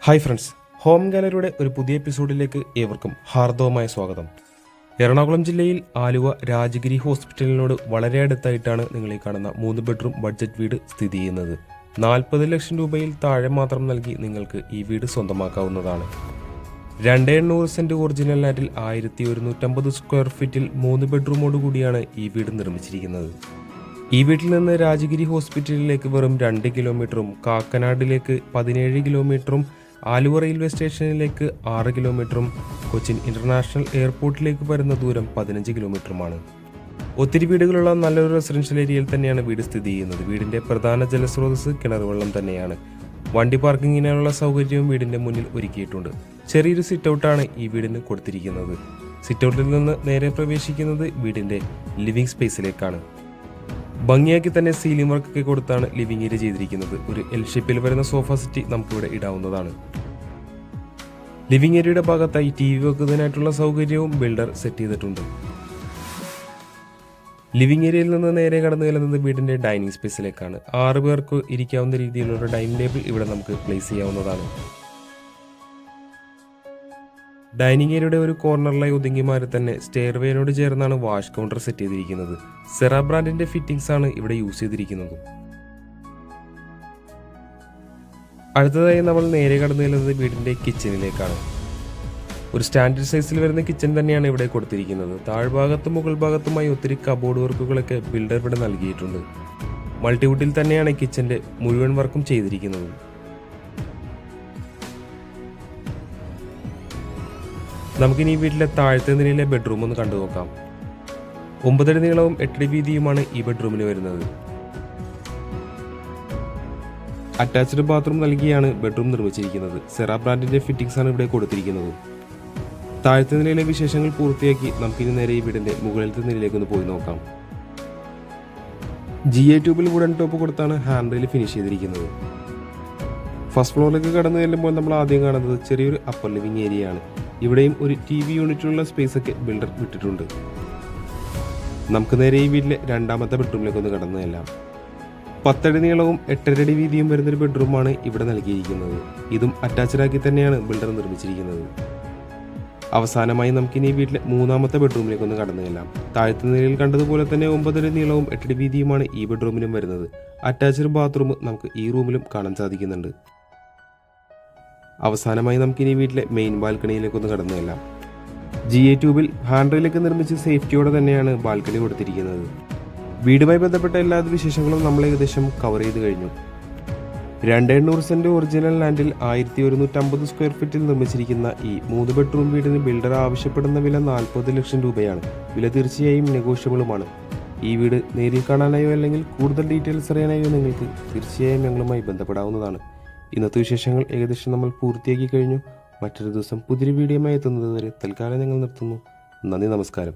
Hi friends, home ഗാലറിയുടെ ഒരു പുതിയ എപ്പിസോഡിലേക്ക് ഏവർക്കും ഹാർദവമായ സ്വാഗതം. എറണാകുളം ജില്ലയിൽ ആലുവ രാജഗിരി ഹോസ്പിറ്റലിനോട് വളരെ അടുത്തായിട്ടാണ് നിങ്ങൾ ഈ കാണുന്ന 3 ബെഡ്റൂം ബഡ്ജറ്റ് വീട് സ്ഥിതി ചെയ്യുന്നത്. 40 ലക്ഷം രൂപയിൽ താഴെ മാത്രം നൽകി നിങ്ങൾക്ക് ഈ വീട് സ്വന്തമാക്കാവുന്നതാണ്. 280 സെന്റ് ഒറിജിനൽ ലാൻഡിൽ 1150 സ്ക്വയർ ഫീറ്റിൽ 3 ബെഡ്റൂമോട് കൂടിയാണ് ഈ വീട് നിർമ്മിച്ചിരിക്കുന്നത്. ഈ വീട്ടിൽ നിന്ന് രാജഗിരി ഹോസ്പിറ്റലിലേക്ക് വെറും 2 കിലോമീറ്ററും കാക്കനാടിലേക്ക് 17 കിലോമീറ്ററും ആലുവ റെയിൽവേ സ്റ്റേഷനിലേക്ക് 6 കിലോമീറ്ററും കൊച്ചിൻ ഇന്റർനാഷണൽ എയർപോർട്ടിലേക്ക് വരുന്ന ദൂരം 15 കിലോമീറ്ററുമാണ്. ഒത്തിരി വീടുകളുള്ള നല്ലൊരു റെസിഡൻഷ്യൽ ഏരിയയിൽ തന്നെയാണ് വീട് സ്ഥിതി ചെയ്യുന്നത്. വീടിന്റെ പ്രധാന ജലസ്രോതസ് കിണറുവെള്ളം തന്നെയാണ്. വണ്ടി പാർക്കിങ്ങിനുള്ള സൗകര്യവും വീടിന്റെ മുന്നിൽ ഒരുക്കിയിട്ടുണ്ട്. ചെറിയൊരു സിറ്റ് ഔട്ടാണ് ഈ വീടിന് കൊടുത്തിരിക്കുന്നത്. സിറ്റ് ഔട്ടിൽ നിന്ന് നേരെ പ്രവേശിക്കുന്നത് വീടിന്റെ ലിവിംഗ് സ്പേസിലേക്കാണ്. ഭംഗിയാക്കി തന്നെ സീലിംഗ് വർക്കൊക്കെ കൊടുത്താണ് ലിവിംഗ് ഏരിയ ചെയ്തിരിക്കുന്നത്. ഒരു എൽ ഷേപ്പിൽ വരുന്ന സോഫ സെറ്റ് നമുക്കിവിടെ ഇടാവുന്നതാണ്. ലിവിംഗ് ഏരിയയുടെ ഭാഗത്തായി TV വെക്കുന്നതിനായിട്ടുള്ള സൗകര്യവും ബിൽഡർ സെറ്റ് ചെയ്തിട്ടുണ്ട്. ലിവിംഗ് ഏരിയയിൽ നിന്ന് നേരെ കടന്നു ചെല്ലുന്നത് വീടിന്റെ ഡൈനിങ് സ്പേസിലേക്കാണ്. 6 പേർക്ക് ഇരിക്കാവുന്ന രീതിയിലുള്ള ഡൈനിങ് ടേബിൾ ഇവിടെ നമുക്ക് പ്ലേസ് ചെയ്യാവുന്നതാണ്. ഡൈനിങ് ഏരിയയുടെ ഒരു കോർണറിലായി ഒതുങ്ങി മാറി തന്നെ സ്റ്റെയർവേനോട് ചേർന്നാണ് വാഷ് കൗണ്ടർ സെറ്റ് ചെയ്തിരിക്കുന്നത്. സെറ ബ്രാൻഡിന്റെ ഫിറ്റിംഗ്സ് ആണ് ഇവിടെ യൂസ് ചെയ്തിരിക്കുന്നത്. അടുത്തതായി നമ്മൾ നേരെ കടന്നു ചെല്ലുന്നത് വീടിന്റെ കിച്ചണിലേക്കാണ്. ഒരു സ്റ്റാൻഡേർഡ് സൈസിൽ വരുന്ന കിച്ചൺ തന്നെയാണ് ഇവിടെ കൊടുത്തിരിക്കുന്നത്. താഴ്ഭാഗത്തും മുകൾ ഭാഗത്തുമായി ഒത്തിരി കബോർഡ് വർക്കുകളൊക്കെ ബിൽഡർ ഇവിടെ നൽകിയിട്ടുണ്ട്. മൾട്ടിവുഡിൽ തന്നെയാണ് കിച്ചന്റെ മുഴുവൻ വർക്കും ചെയ്തിരിക്കുന്നത്. നമുക്കിനി ഈ വീട്ടിലെ താഴത്തെ നിലയിലെ ബെഡ്റൂം ഒന്ന് കണ്ടു നോക്കാം. 9 അടി നീളവും 8 അടി വീതിയുമാണ് ഈ ബെഡ്റൂമിന് വരുന്നത്. അറ്റാച്ച്ഡ് ബാത്റൂം നൽകിയാണ് ബെഡ്റൂം നിർമ്മിച്ചിരിക്കുന്നത്. സെറ ബ്രാൻഡിന്റെ ഫിറ്റിംഗ്സ് ആണ് ഇവിടെ കൊടുത്തിരിക്കുന്നത്. താഴത്തെ നിലയിലെ വിശേഷങ്ങൾ പൂർത്തിയാക്കി നമുക്കിനി നേരെ ഈ വീടിന്റെ മുകളിലത്തെ നിലയിലേക്ക് ഒന്ന് പോയി നോക്കാം. GA ട്യൂബിൽ വുഡൻ ടോപ്പ് കൊടുത്താണ് ഹാൻഡ് റെയിൽ ഫിനിഷ് ചെയ്തിരിക്കുന്നത്. ഫസ്റ്റ് ഫ്ലോറിലേക്ക് കടന്നു ചെല്ലുമ്പോൾ നമ്മൾ ആദ്യം കാണുന്നത് ചെറിയൊരു അപ്പർ ലിവിംഗ് ഏരിയയാണ്. ഇവിടെയും ഒരു TV യൂണിറ്റിലുള്ള സ്പേസ് ഒക്കെ ബിൽഡർ വിട്ടിട്ടുണ്ട്. നമുക്ക് നേരെ ഈ വീട്ടിലെ രണ്ടാമത്തെ ബെഡ്റൂമിലേക്ക് ഒന്ന് കടന്നു ചെല്ലാം. 10 അടി നീളവും 8.5 അടി വീതിയും വരുന്നൊരു ബെഡ്റൂമാണ് ഇവിടെ നൽകിയിരിക്കുന്നത്. ഇതും അറ്റാച്ച്ഡ് ആക്കി തന്നെയാണ് ബിൽഡർ നിർമ്മിച്ചിരിക്കുന്നത്. അവസാനമായി നമുക്കിനി ഈ വീട്ടിലെ മൂന്നാമത്തെ ബെഡ്റൂമിലേക്ക് ഒന്ന് കടന്നു ചെല്ലാം. താഴത്തെ നിലയിൽ കണ്ടതുപോലെ തന്നെ 9 അടി നീളവും 8 അടി വീതിയുമാണ് ഈ ബെഡ്റൂമിലും വരുന്നത്. അറ്റാച്ച്ഡ് ബാത്റൂം നമുക്ക് ഈ റൂമിലും കാണാൻ സാധിക്കുന്നുണ്ട്. അവസാനമായി നമുക്കിനി വീട്ടിലെ മെയിൻ ബാൽക്കണിയിലേക്ക് ഒന്ന് കടന്നു ചെല്ലാം. GA ട്യൂബിൽ ഹാൻഡ് റെയിലൊക്കെ നിർമ്മിച്ച് സേഫ്റ്റിയോടെ തന്നെയാണ് ബാൽക്കണി കൊടുത്തിരിക്കുന്നത്. വീടുമായി ബന്ധപ്പെട്ട എല്ലാ വിശേഷങ്ങളും നമ്മൾ ഏകദേശം കവർ ചെയ്ത് കഴിഞ്ഞു. 280 സെന്റ് ഒറിജിനൽ ലാൻഡിൽ 1150 സ്ക്വയർ ഫീറ്റിൽ നിർമ്മിച്ചിരിക്കുന്ന ഈ 3 ബെഡ്റൂം വീടിന് ബിൽഡർ ആവശ്യപ്പെടുന്ന വില 40 ലക്ഷം രൂപയാണ്. വില തീർച്ചയായും നെഗോഷ്യബിളുമാണ്. ഈ വീട് നേരിൽ കാണാനായോ അല്ലെങ്കിൽ കൂടുതൽ ഡീറ്റെയിൽസ് അറിയാനായോ നിങ്ങൾക്ക് തീർച്ചയായും ഞങ്ങളുമായി ബന്ധപ്പെടാവുന്നതാണ്. ഇന്നത്തെ വിശേഷങ്ങൾ ഏകദേശം നമ്മൾ പൂർത്തിയാക്കി കഴിഞ്ഞു. മറ്റൊരു ദിവസം പുതിയൊരു വീഡിയോയുമായി എത്തുന്നത് വരെ തൽക്കാലം ഞങ്ങൾ നിർത്തുന്നു. നന്ദി, നമസ്കാരം.